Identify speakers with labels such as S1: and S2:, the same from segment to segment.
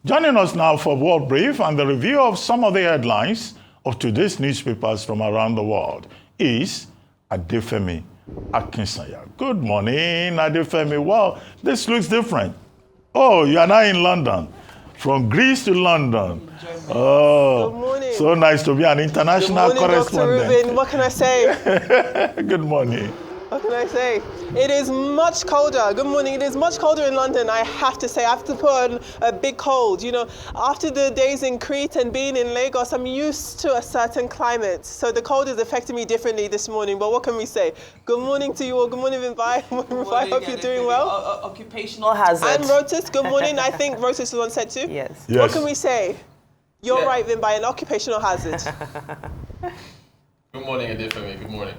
S1: Joining us now for World Brief and the review of some of the headlines of today's newspapers from around the world is Adefemi Akinsanya. Good morning, Adefemi. Wow, this looks different. Oh, you are now in London. From Greece to London. Oh,
S2: good morning.
S1: So nice to be an international correspondent.
S2: Dr. Rubin. What can I say?
S1: Good morning.
S2: What can I say? It is much colder. Good morning. It is much colder in London, I have to say. I have to put on a big cold. You know, after the days in Crete and being in Lagos, I'm used to a certain climate. So the cold is affecting me differently this morning. But what can we say? Good morning to you all. Good morning, Vinbai. I hope you're doing well.
S3: Occupational hazard.
S2: And Rotus, good morning. I think Rotus is on set too.
S3: Yes.
S2: What can we say? You're right, Vinbai, an occupational hazard.
S4: Good morning, Adefemi. Good morning.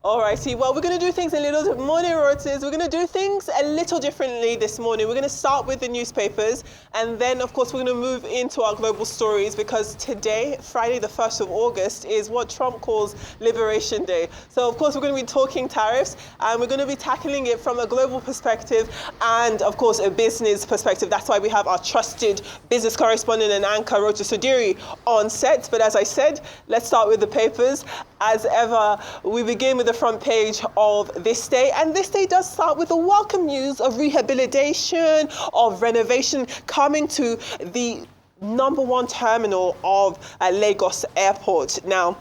S2: Alrighty, well, we're going to do things a little morning, Rotas. We're going to do things a little differently this morning. We're going to start with the newspapers, and then, of course, we're going to move into our global stories, because today, Friday, the 1st of August, is what Trump calls Liberation Day. So, of course, we're going to be talking tariffs, and we're going to be tackling it from a global perspective and, of course, a business perspective. That's why we have our trusted business correspondent and anchor, Rotas Sodiri, on set. But as I said, let's start with the papers. As ever, we begin with the front page of This Day, and This Day does start with the welcome news of rehabilitation, of renovation coming to the #1 terminal of Lagos Airport. Now,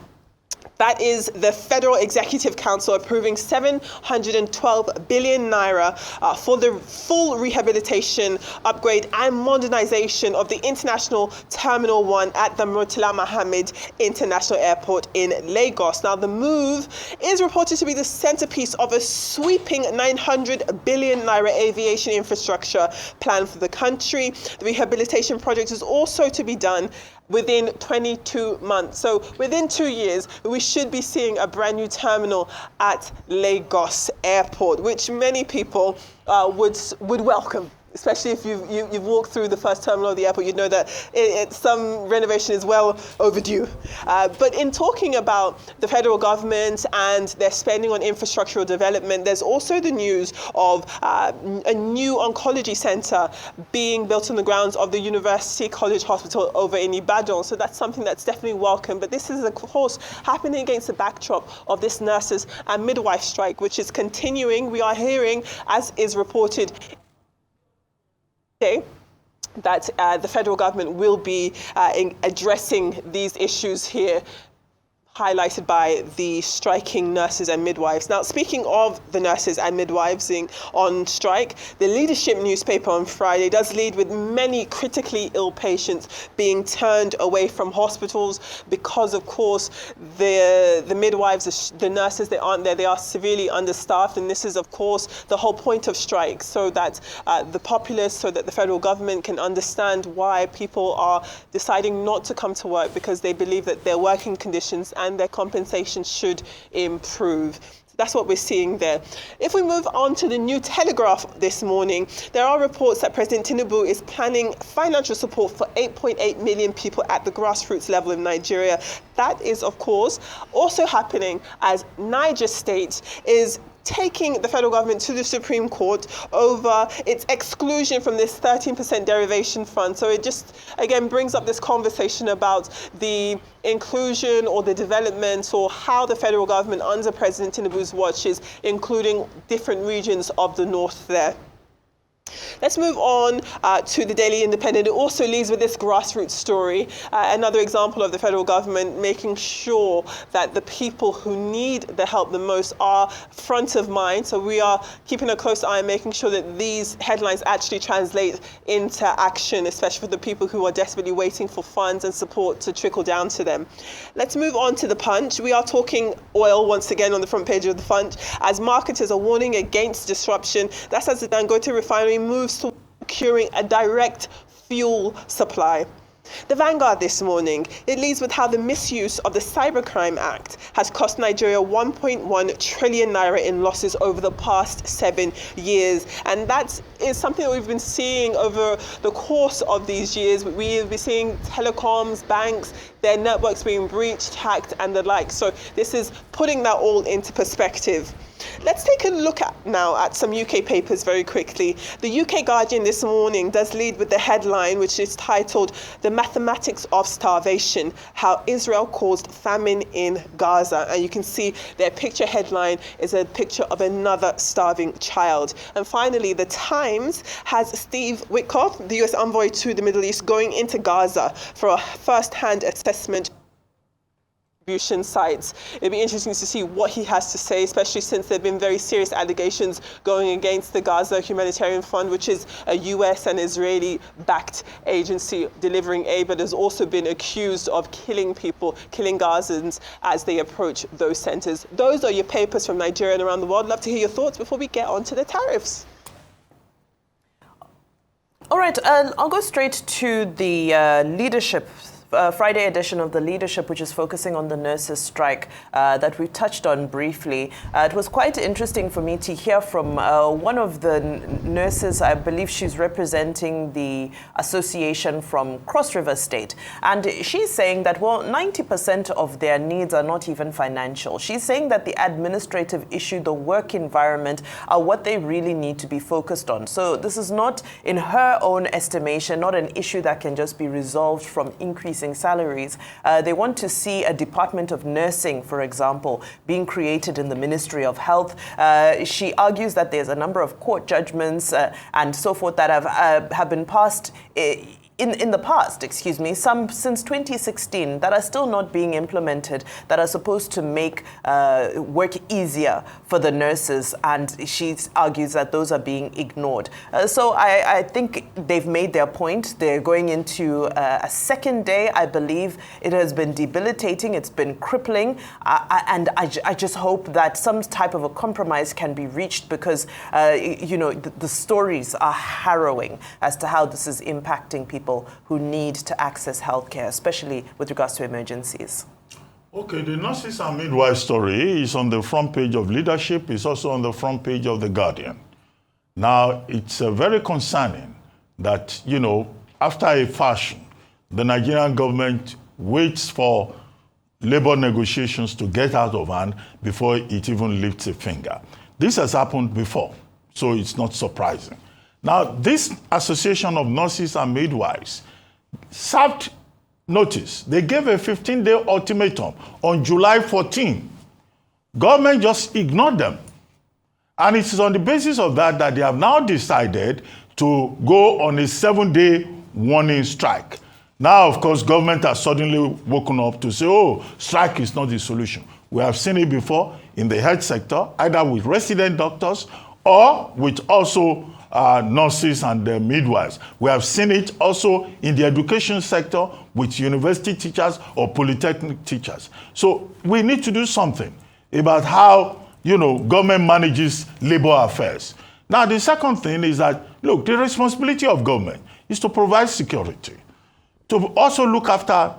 S2: that is the Federal Executive Council approving 712 billion naira for the full rehabilitation, upgrade and modernization of the International Terminal 1 at the Murtala Mohammed International Airport in Lagos. Now, the move is reported to be the centerpiece of a sweeping 900 billion naira aviation infrastructure plan for the country. The rehabilitation project is also to be done within 22 months. So within 2 years, we should be seeing a brand new terminal at Lagos Airport, which many people would welcome. Especially if you've walked through the first terminal of the airport, you'd know that some renovation is well overdue. But in talking about the federal government and their spending on infrastructural development, there's also the news of a new oncology center being built on the grounds of the University College Hospital over in Ibadan. So that's something that's definitely welcome. But this is, of course, happening against the backdrop of this nurses and midwife strike, which is continuing. We are hearing, as is reported, that the federal government will be addressing these issues here, highlighted by the striking nurses and midwives. Now, speaking of the nurses and midwives on strike, the Leadership newspaper on Friday does lead with many critically ill patients being turned away from hospitals because, of course, the midwives, the nurses, they aren't there. They are severely understaffed, and this is, of course, the whole point of strike, so that the populace, so that the federal government can understand why people are deciding not to come to work, because they believe that their working conditions and their compensation should improve. That's what we're seeing there. If we move on to the New Telegraph this morning, there are reports that President Tinubu is planning financial support for 8.8 million people at the grassroots level in Nigeria. That is, of course, also happening as Niger State is taking the federal government to the Supreme Court over its exclusion from this 13% derivation fund. So it just, again, brings up this conversation about the inclusion or the development, or how the federal government under President Tinubu's watch is including different regions of the north there. Let's move on to the Daily Independent. It also leads with this grassroots story, another example of the federal government making sure that the people who need the help the most are front of mind. So we are keeping a close eye and making sure that these headlines actually translate into action, especially for the people who are desperately waiting for funds and support to trickle down to them. Let's move on to the Punch. We are talking oil once again on the front page of the Punch, as marketers are warning against disruption. That's as the Dangote refinery moves to securing a direct fuel supply. The Vanguard this morning, it leads with how the misuse of the Cybercrime Act has cost Nigeria 1.1 trillion naira in losses over the past 7 years. And that is something that we've been seeing over the course of these years. We've been seeing telecoms, banks their networks being breached, hacked, and the like. So this is putting that all into perspective. Let's take a look now at some UK papers very quickly. The UK Guardian this morning does lead with the headline, which is titled "The Mathematics of Starvation: How Israel Caused Famine in Gaza." And you can see their picture headline is a picture of another starving child. And finally, The Times has Steve Witkoff, the US envoy to the Middle East, going into Gaza for a first-hand assessment sites. It'll be interesting to see what he has to say, especially since there have been very serious allegations going against the Gaza Humanitarian Fund, which is a US and Israeli-backed agency delivering aid, but has also been accused of killing people, killing Gazans as they approach those centers. Those are your papers from Nigeria and around the world. Love to hear your thoughts before we get on to the tariffs.
S3: All right, I'll go straight to the leadership Friday edition of The Leadership, which is focusing on the nurses' strike that we touched on briefly. It was quite interesting for me to hear from one of the nurses. I believe she's representing the association from Cross River State. And she's saying that, well, 90% of their needs are not even financial. She's saying that the administrative issue, the work environment, are what they really need to be focused on. So this is not, in her own estimation, not an issue that can just be resolved from increasing salaries. They want to see a Department of Nursing, for example, being created in the Ministry of Health. She argues that there's a number of court judgments and so forth that have been passed in the past, some since 2016, that are still not being implemented, that are supposed to make work easier for the nurses, and she argues that those are being ignored. So I think they've made their point. They're going into a second day. I believe it has been debilitating, it's been crippling, and I just hope that some type of a compromise can be reached, because the stories are harrowing as to how this is impacting people who need to access healthcare, especially with regards to emergencies.
S1: Okay, the nurses and midwives story is on the front page of Leadership. It's also on the front page of The Guardian. Now, it's very concerning that, after a fashion, the Nigerian government waits for labor negotiations to get out of hand before it even lifts a finger. This has happened before, so it's not surprising. Now, this Association of Nurses and Midwives served notice. They gave a 15-day ultimatum on July 14. Government just ignored them. And it is on the basis of that they have now decided to go on a 7-day warning strike. Now, of course, government has suddenly woken up to say, oh, strike is not the solution. We have seen it before in the health sector, either with resident doctors or with also nurses and midwives. We have seen it also in the education sector with university teachers or polytechnic teachers. So we need to do something about how, government manages labor affairs. Now, the second thing is that, look, the responsibility of government is to provide security, to also look after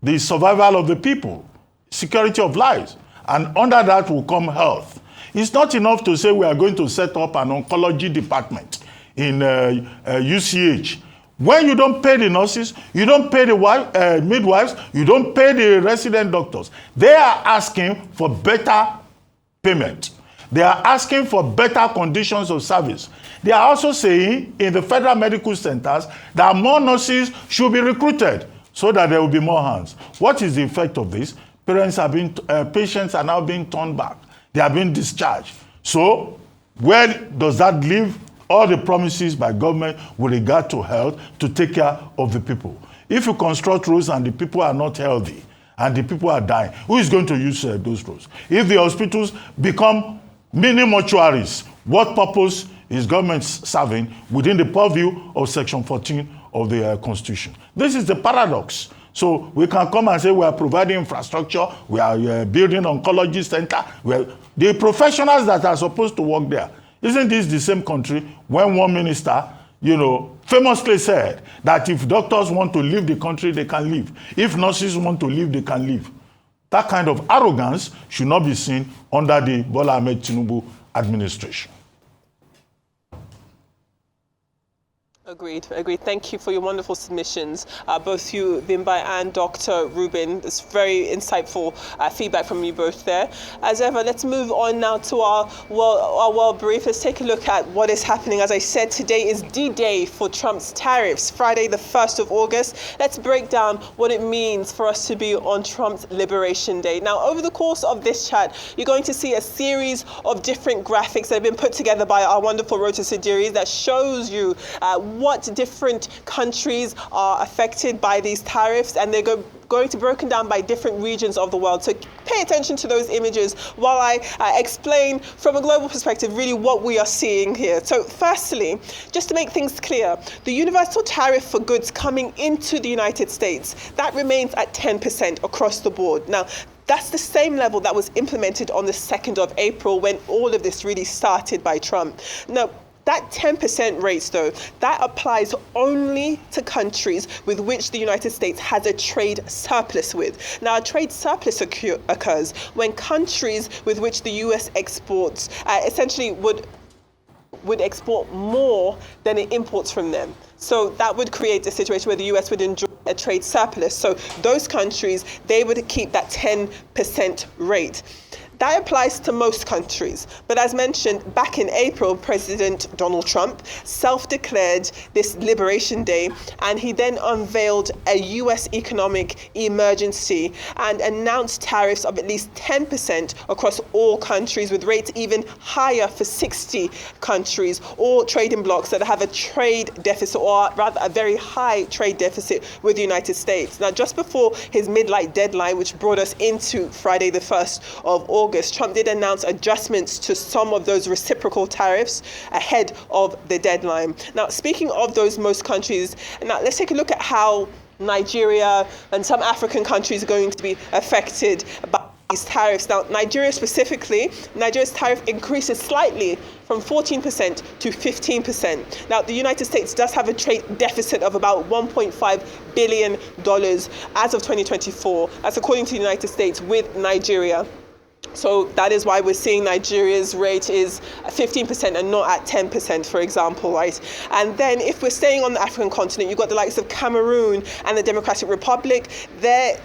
S1: the survival of the people, security of lives, and under that will come health. It's not enough to say we are going to set up an oncology department in UCH. When you don't pay the nurses, you don't pay the midwives, you don't pay the resident doctors, they are asking for better payment. They are asking for better conditions of service. They are also saying in the federal medical centers that more nurses should be recruited so that there will be more hands. What is the effect of this? Patients are now being turned back. They are being discharged. So where does that leave all the promises by government with regard to health to take care of the people? If you construct roads and the people are not healthy and the people are dying, who is going to use those roads? If the hospitals become mini mortuaries, what purpose is government serving within the purview of Section 14 of the Constitution? This is the paradox. So we can come and say we are providing infrastructure, we are building oncology center, the professionals that are supposed to work there. Isn't this the same country when one minister, famously said that if doctors want to leave the country, they can leave. If nurses want to leave, they can leave. That kind of arrogance should not be seen under the Bola Ahmed Tinubu administration.
S2: Agreed. Thank you for your wonderful submissions, both you, Bimba, and Dr. Rubin. It's very insightful feedback from you both there. As ever, let's move on now to our world brief. Let's take a look at what is happening. As I said, today is D-Day for Trump's tariffs, Friday the 1st of August. Let's break down what it means for us to be on Trump's Liberation Day. Now, over the course of this chat, you're going to see a series of different graphics that have been put together by our wonderful Rota Sidiri that shows you what different countries are affected by these tariffs, and they're going to be broken down by different regions of the world. So pay attention to those images while I explain from a global perspective really what we are seeing here. So firstly, just to make things clear, the universal tariff for goods coming into the United States, that remains at 10% across the board. Now, that's the same level that was implemented on the 2nd of April when all of this really started by Trump. Now, that 10% rate, though, that applies only to countries with which the United States has a trade surplus with. Now, a trade surplus occurs when countries with which the US exports essentially would export more than it imports from them. So that would create a situation where the US would enjoy a trade surplus. So those countries, they would keep that 10% rate. That applies to most countries. But as mentioned, back in April, President Donald Trump self-declared this Liberation Day, and he then unveiled a US economic emergency and announced tariffs of at least 10% across all countries, with rates even higher for 60 countries, all trading blocs that have a trade deficit, or rather a very high trade deficit with the United States. Now, just before his midnight deadline, which brought us into Friday the 1st of August, Trump did announce adjustments to some of those reciprocal tariffs ahead of the deadline. Now, speaking of those most countries, now let's take a look at how Nigeria and some African countries are going to be affected by these tariffs. Now, Nigeria specifically, Nigeria's tariff increases slightly from 14% to 15%. Now, the United States does have a trade deficit of about $1.5 billion as of 2024. That's according to the United States with Nigeria. So that is why we're seeing Nigeria's rate is 15% and not at 10%, for example, right? And then if we're staying on the African continent, you've got the likes of Cameroon and the Democratic Republic. Their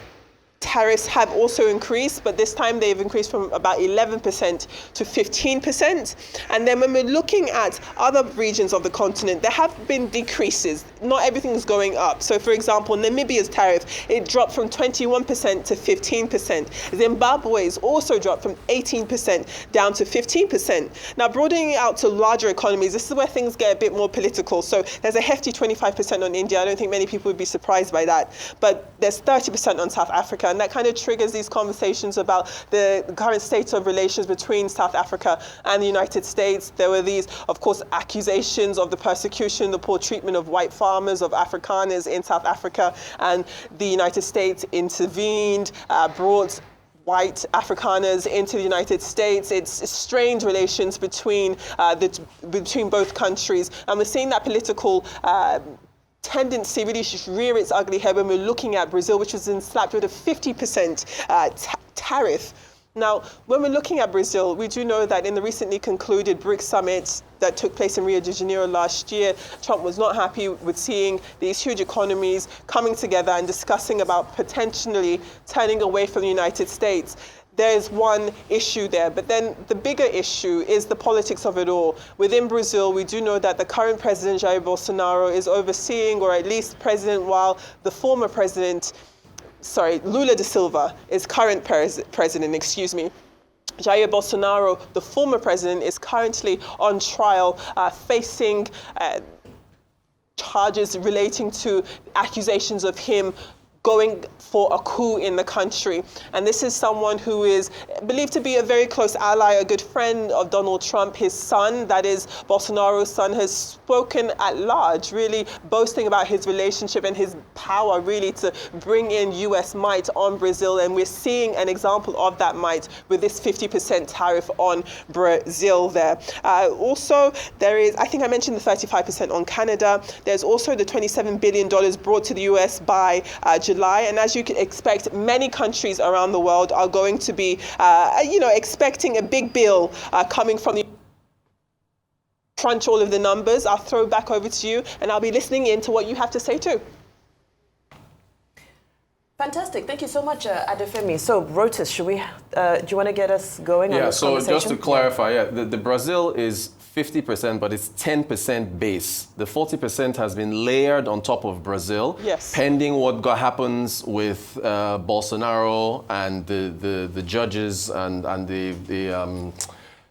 S2: tariffs have also increased, but this time they've increased from about 11% to 15%. And then when we're looking at other regions of the continent, there have been decreases. Not everything's going up. So for example, Namibia's tariff, it dropped from 21% to 15%. Zimbabwe's also dropped from 18% down to 15%. Now, broadening it out to larger economies, this is where things get a bit more political. So there's a hefty 25% on India. I don't think many people would be surprised by that. But there's 30% on South Africa. And that kind of triggers these conversations about the current state of relations between South Africa and the United States. There were these, of course, accusations of the persecution, the poor treatment of white farmers, of Afrikaners in South Africa. And the United States intervened, brought white Afrikaners into the United States. It's strained relations between both countries. And we're seeing that political tendency really rear its ugly head when we're looking at Brazil, which was slapped with a 50% tariff. Now, when we're looking at Brazil, we do know that in the recently concluded BRICS summit that took place in Rio de Janeiro last year, Trump was not happy with seeing these huge economies coming together and discussing about potentially turning away from the United States. There's one issue there, but then the bigger issue is the politics of it all. Within Brazil, we do know that the current president, Jair Bolsonaro, is overseeing, or at least president, while the former president, Lula da Silva is current president, Jair Bolsonaro, the former president, is currently on trial, facing charges relating to accusations of him going for a coup in the country. And this is someone who is believed to be a very close ally, a good friend of Donald Trump. His son, that is Bolsonaro's son, has spoken at large, really boasting about his relationship and his power really to bring in US might on Brazil. And we're seeing an example of that might with this 50% tariff on Brazil there. Also, there is, I think I mentioned the 35% on Canada. There's also the $27 billion brought to the US by July, and as you can expect, many countries around the world are going to be, expecting a big bill coming from the crunch all of the numbers. I'll throw back over to you, and I'll be listening in to what you have to say too.
S3: Fantastic. Thank you so much, Adefemi. So, Rotis, do you want to get us going on this conversation?
S4: So just to clarify, the Brazil is 50%, but it's 10% base. The 40% has been layered on top of Brazil,
S2: yes,
S4: pending what happens with Bolsonaro and the judges and the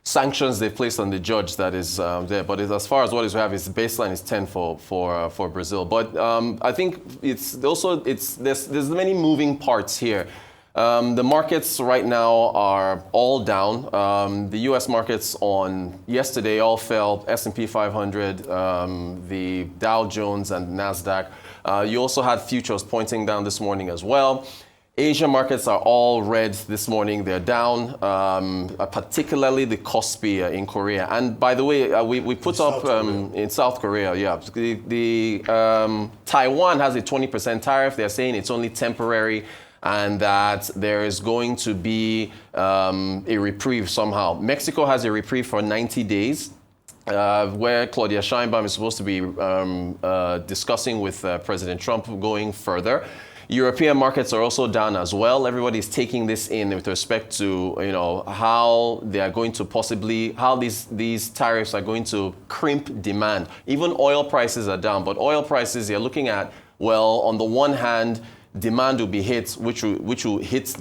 S4: sanctions they've placed on the judge that is there. But as far as what is we have, its baseline is 10 for Brazil. But I think there's many moving parts here. The markets right now are all down. The U.S. markets on yesterday all fell. S&P 500, the Dow Jones and NASDAQ. You also had futures pointing down this morning as well. Asia markets are all red this morning. They're down, particularly the Kospi in Korea. And by the way, we put up in South Korea, the Taiwan has a 20% tariff. They're saying it's only temporary and that there is going to be a reprieve somehow. Mexico has a reprieve for 90 days. Where Claudia Sheinbaum is supposed to be discussing with President Trump going further. European markets are also down as well. Everybody's taking this in with respect to, how they are going to how these tariffs are going to crimp demand. Even oil prices are down, but oil prices, you're looking at, well, on the one hand, demand will be hit, which will hit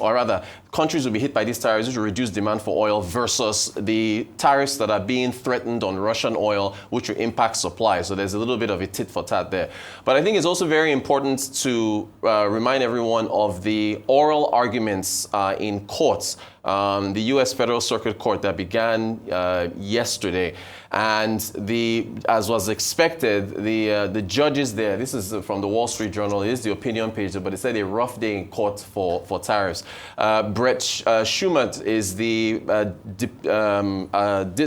S4: or rather, countries will be hit by these tariffs, which will reduce demand for oil, versus the tariffs that are being threatened on Russian oil, which will impact supply. So there's a little bit of a tit for tat there. But I think it's also very important to remind everyone of the oral arguments in courts. The U.S. Federal Circuit Court that began yesterday. And as was expected, the judges there, this is from the Wall Street Journal, it is the opinion page, but it said a rough day in court for tariffs. Brett Schumer is the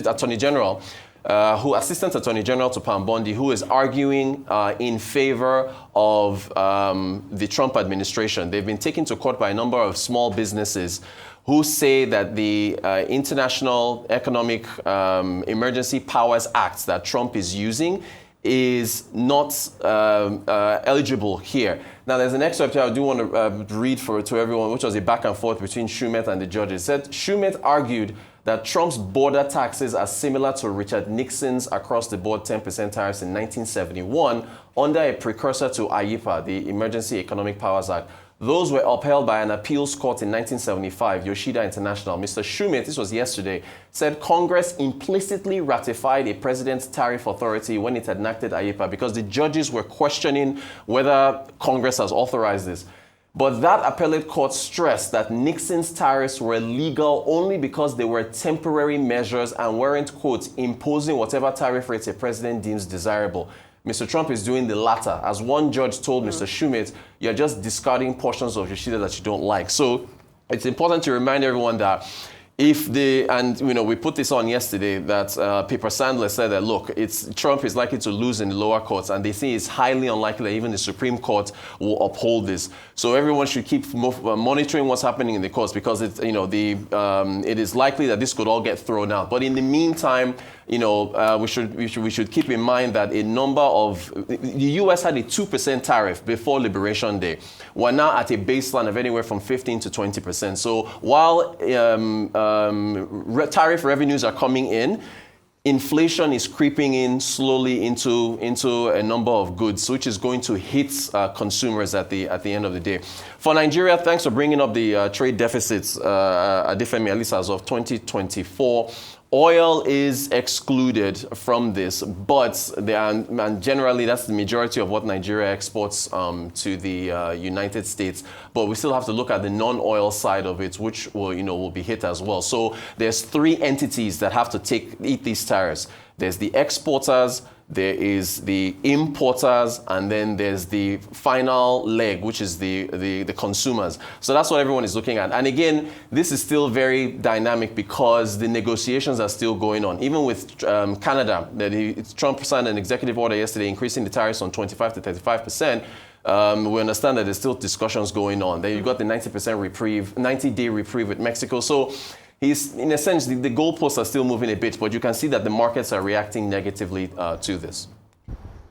S4: Attorney General, Assistant Attorney General to Pam Bondi, who is arguing in favor of the Trump administration. They've been taken to court by a number of small businesses who say that the International Economic Emergency Powers Act that Trump is using is not eligible here. Now, there's an excerpt here I do want to read to everyone, which was a back and forth between Schumer and the judges. It said, Schumer argued that Trump's border taxes are similar to Richard Nixon's across-the-board 10% tariffs in 1971 under a precursor to IEPA, the Emergency Economic Powers Act. Those were upheld by an appeals court in 1975, Yoshida International. Mr. Schumer, this was yesterday, said Congress implicitly ratified a president's tariff authority when it enacted IEPA because the judges were questioning whether Congress has authorized this. But that appellate court stressed that Nixon's tariffs were legal only because they were temporary measures and weren't, quote, imposing whatever tariff rates a president deems desirable. Mr. Trump is doing the latter. As one judge told Mr. Schumer, you're just discarding portions of Yoshida that you don't like. So it's important to remind everyone that we put this on yesterday, that Pippa Sandler said that, look, Trump is likely to lose in the lower courts, and they say it's highly unlikely that even the Supreme Court will uphold this. So everyone should keep monitoring what's happening in the courts, because it is likely that this could all get thrown out. But in the meantime, we should keep in mind that the U.S. had a 2% tariff before Liberation Day. We're now at a baseline of anywhere from 15 to 20%. So while tariff revenues are coming in, inflation is creeping in slowly into a number of goods, which is going to hit consumers at the end of the day. For Nigeria, thanks for bringing up the trade deficits, Adefemi, at least as of 2024. Oil is excluded from this, but and generally that's the majority of what Nigeria exports to the United States. But we still have to look at the non-oil side of it, which will be hit as well. So there's three entities that have to eat these tariffs. There's the exporters, there is the importers, and then there's the final leg, which is the consumers. So that's what everyone is looking at. And again, this is still very dynamic because the negotiations are still going on. Even with Canada, Trump signed an executive order yesterday increasing the tariffs on 25 to 35%. We understand that there's still discussions going on. Then you've got the 90% reprieve, 90-day reprieve with Mexico. So he's, in a sense, the goalposts are still moving a bit, but you can see that the markets are reacting negatively to this.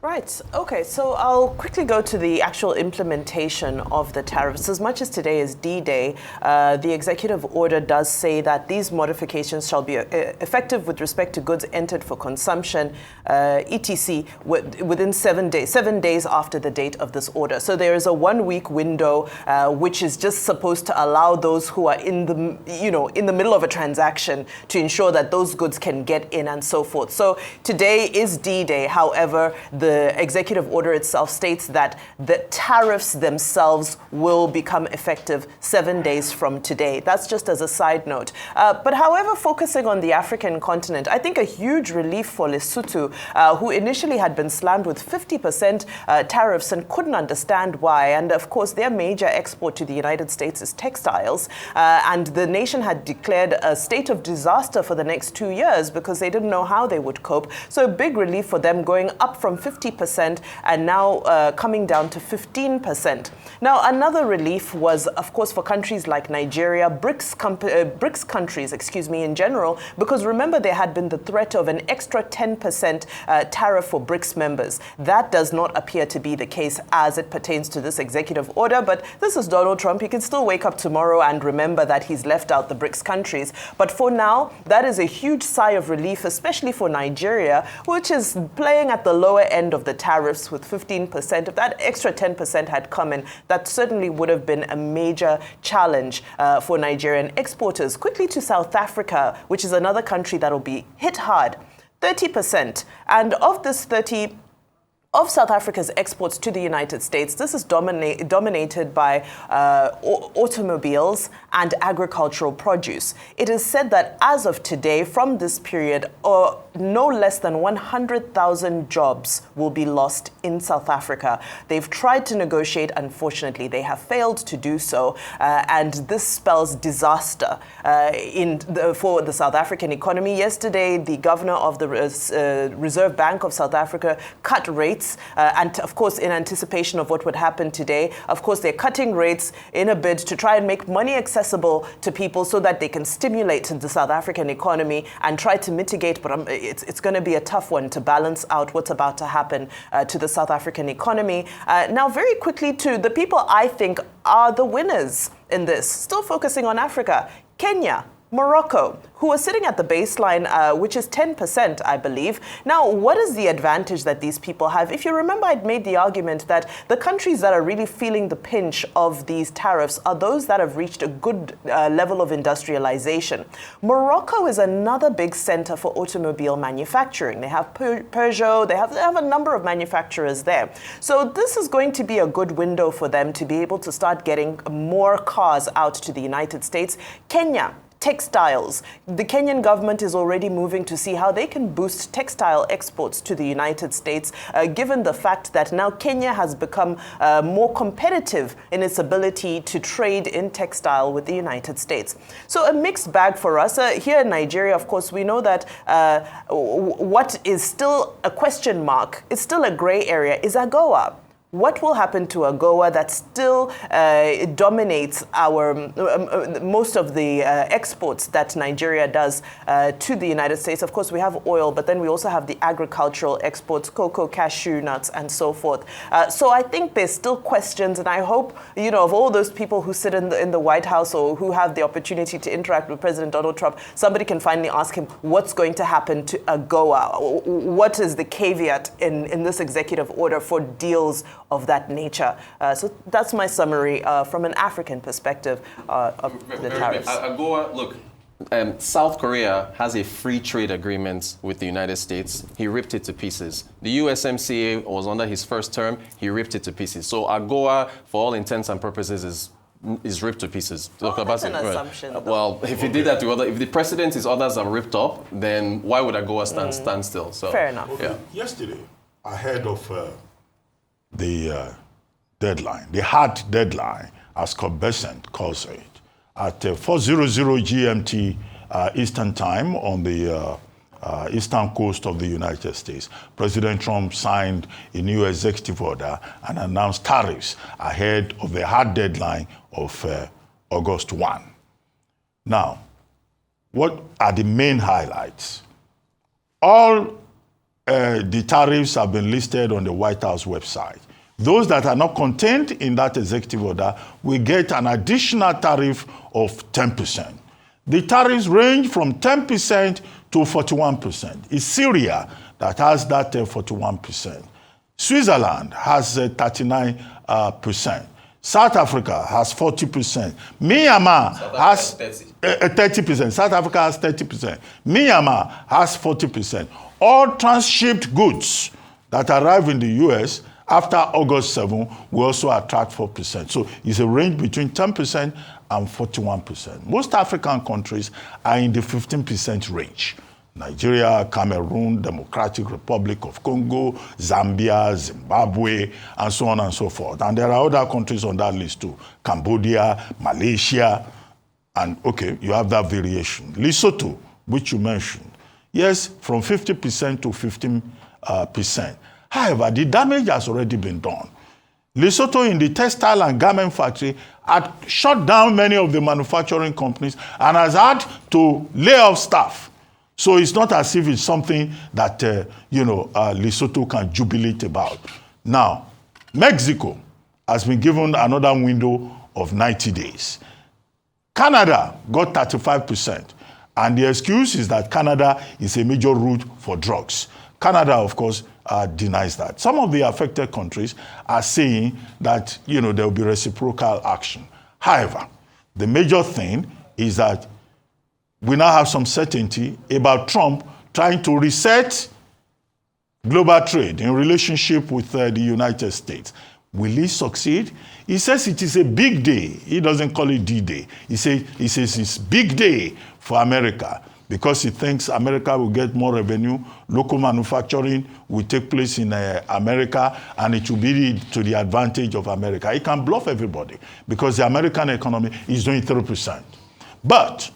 S3: Right. Okay. So I'll quickly go to the actual implementation of the tariffs. As much as today is D-Day, the executive order does say that these modifications shall be effective with respect to goods entered for consumption, etc., within 7 days after the date of this order. So there is a 1-week window, which is just supposed to allow those who are in the middle of a transaction to ensure that those goods can get in and so forth. So today is D-Day. However, the executive order itself states that the tariffs themselves will become effective 7 days from today. That's just as a side note. But however, focusing on the African continent, I think a huge relief for Lesotho, who initially had been slammed with 50% tariffs and couldn't understand why. And of course, their major export to the United States is textiles. And the nation had declared a state of disaster for the next 2 years because they didn't know how they would cope. So a big relief for them, going up from 50% and now coming down to 15%. Now, another relief was, of course, for countries like Nigeria, BRICS countries, in general, because remember there had been the threat of an extra 10% tariff for BRICS members. That does not appear to be the case as it pertains to this executive order, but this is Donald Trump. He can still wake up tomorrow and remember that he's left out the BRICS countries. But for now, that is a huge sigh of relief, especially for Nigeria, which is playing at the lower end of the tariffs with 15%. If that extra 10% had come in, that certainly would have been a major challenge for Nigerian exporters. Quickly to South Africa, which is another country that will be hit hard, 30%. And of this 30%, of South Africa's exports to the United States, this is dominated by automobiles and agricultural produce. It is said that as of today, from this period, no less than 100,000 jobs will be lost in South Africa. They've tried to negotiate. Unfortunately, they have failed to do so. And this spells disaster for the South African economy. Yesterday, the governor of the Reserve Bank of South Africa cut rates. And of course, in anticipation of what would happen today, of course, they're cutting rates in a bid to try and make money accessible to people so that they can stimulate the South African economy and try to mitigate. But it's going to be a tough one to balance out what's about to happen to the South African economy. Now, very quickly to the people I think are the winners in this, still focusing on Africa, Kenya, Morocco, who are sitting at the baseline, which is 10%, I believe. Now, what is the advantage that these people have? If you remember, I'd made the argument that the countries that are really feeling the pinch of these tariffs are those that have reached a good level of industrialization. Morocco is another big center for automobile manufacturing. They have Peugeot, they have a number of manufacturers there. So this is going to be a good window for them to be able to start getting more cars out to the United States. Kenya, textiles. The Kenyan government is already moving to see how they can boost textile exports to the United States, given the fact that now Kenya has become more competitive in its ability to trade in textile with the United States. So a mixed bag for us. Here in Nigeria, of course, we know that what is still a question mark, it's still a gray area, is AGOA. What will happen to AGOA that still dominates most of the exports that Nigeria does to the United States? Of course, we have oil, but then we also have the agricultural exports, cocoa, cashew nuts, and so forth. So I think there's still questions, and I hope, of all those people who sit in the White House or who have the opportunity to interact with President Donald Trump, somebody can finally ask him what's going to happen to AGOA. What is the caveat in this executive order for deals of that nature? So that's my summary from an African perspective of the tariffs.
S4: AGOA, look, South Korea has a free trade agreement with the United States. He ripped it to pieces. The USMCA was under his first term. He ripped it to pieces. So AGOA, for all intents and purposes, is ripped to pieces.
S3: That's an assumption. Though.
S4: Well, if he did that to if the precedent is others are ripped up, then why would AGOA stand still? So
S3: fair enough.
S1: Okay. Yeah. Yesterday, ahead of the deadline, the hard deadline, as Besant calls it, at 4:00 GMT Eastern Time on the eastern coast of the United States, President Trump signed a new executive order and announced tariffs ahead of the hard deadline of August 1. Now, what are the main highlights? All the tariffs have been listed on the White House website. Those that are not contained in that executive order will get an additional tariff of 10%. The tariffs range from 10% to 41%. It's Syria that has that 41%. Switzerland has 39%. South Africa has 40%. Myanmar has 30%. South Africa has 30%. Myanmar has 40%. All transshipped goods that arrive in the U.S. after August 7 will also attract 4%. So it's a range between 10% and 41%. Most African countries are in the 15% range. Nigeria, Cameroon, Democratic Republic of Congo, Zambia, Zimbabwe, and so on and so forth. And there are other countries on that list too. Cambodia, Malaysia, and okay, you have that variation. Lesotho, which you mentioned. Yes, from 50% to 15%. However, the damage has already been done. Lesotho in the textile and garment factory had shut down many of the manufacturing companies and has had to lay off staff. So it's not as if it's something that, Lesotho can jubilate about. Now, Mexico has been given another window of 90 days. Canada got 35%. And the excuse is that Canada is a major route for drugs. Canada, of course, denies that. Some of the affected countries are saying that, there will be reciprocal action. However, the major thing is that we now have some certainty about Trump trying to reset global trade in relationship with the United States. Will he succeed? He says it is a big day. He doesn't call it D-Day. He says it's big day for America because he thinks America will get more revenue, local manufacturing will take place in America, and it will be to the advantage of America. He can bluff everybody because the American economy is doing 3%. But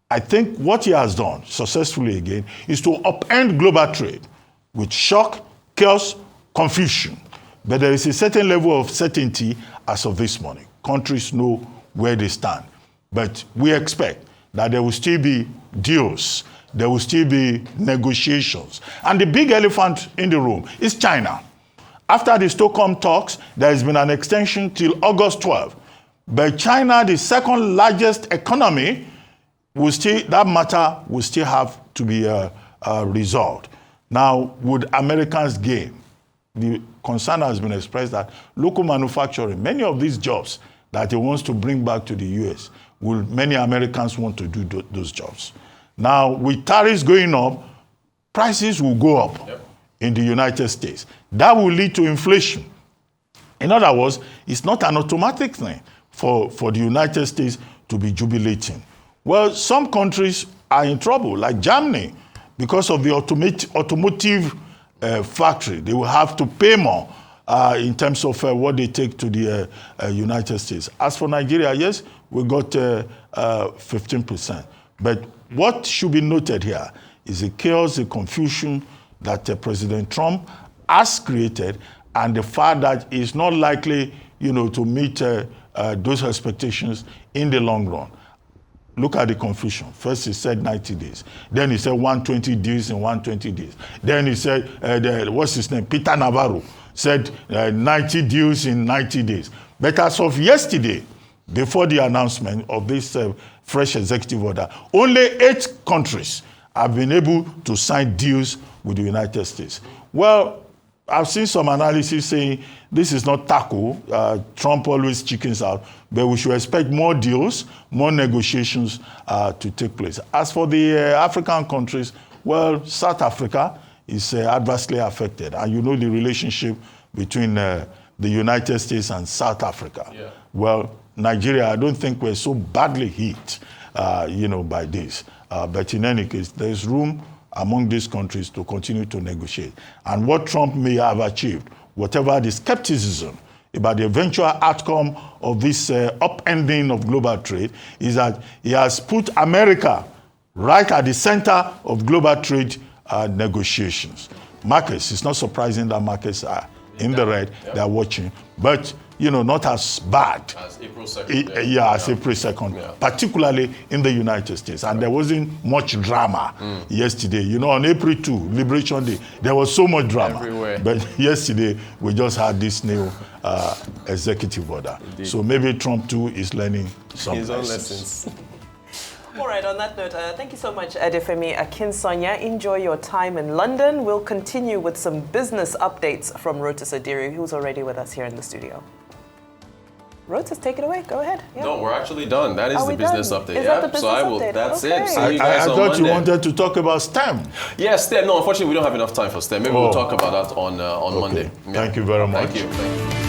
S1: I think what he has done successfully again is to upend global trade with shock, chaos, confusion. But there is a certain level of certainty as of this morning. Countries know where they stand. But we expect that there will still be deals. There will still be negotiations. And the big elephant in the room is China. After the Stockholm talks, there has been an extension till August 12. But China, the second largest economy, that matter will still have to be resolved. Now, would Americans gain? The concern has been expressed that local manufacturing, many of these jobs that he wants to bring back to the U.S., many Americans want to do those jobs. Now, with tariffs going up, prices will go up in the United States. That will lead to inflation. In other words, it's not an automatic thing for the United States to be jubilating. Well, some countries are in trouble, like Germany, because of the automotive factory. They will have to pay more in terms of what they take to the United States. As for Nigeria, yes, we got 15%. But what should be noted here is the chaos, the confusion that President Trump has created, and the fact that it's not likely, to meet those expectations in the long run. Look at the confusion. First he said 90 days. Then he said 120 days in 120 days. Then he said, what's his name? Peter Navarro said 90 deals in 90 days. But as of yesterday, before the announcement of this fresh executive order, only 8 countries have been able to sign deals with the United States. Well, I've seen some analysis saying this is not taco. Trump always chickens out, but we should expect more deals, more negotiations to take place. As for the African countries, well, South Africa is adversely affected. And you know the relationship between the United States and South Africa. Yeah. Well, Nigeria, I don't think we're so badly hit, by this. But in any case, there's room among these countries to continue to negotiate. And what Trump may have achieved, whatever the skepticism about the eventual outcome of this upending of global trade, is that he has put America right at the center of global trade negotiations. Markets, it's not surprising that markets are in the red, they're watching. But not as bad.
S4: As April 2nd.
S1: As April 2nd,
S4: Yeah.
S1: particularly in the United States. And there wasn't much drama yesterday. On April 2, Liberation Day, there was so much drama.
S4: Everywhere.
S1: But yesterday, we just had this new executive order.
S4: Indeed.
S1: So maybe Trump too is learning some
S4: His own
S1: lessons.
S4: lessons.
S3: All right, on that note, thank you so much, Adefemi Akinsanya. Enjoy your time in London. We'll continue with some business updates from Rotus Adiri, who's already with us here in the studio. Rotus, take it away. Go ahead. Yeah.
S4: No, we're actually done. That is
S3: Are
S4: the
S3: we
S4: business
S3: done?
S4: update.
S3: Is that the business update?
S4: That's
S3: Okay.
S4: it. See you guys
S1: I
S4: on
S1: thought you
S4: Monday.
S1: wanted to talk about STEM.
S4: Yeah, STEM. No, unfortunately, we don't have enough time for STEM. Maybe we'll talk about that on Monday. Yeah.
S1: Thank you very much.
S4: Thank you.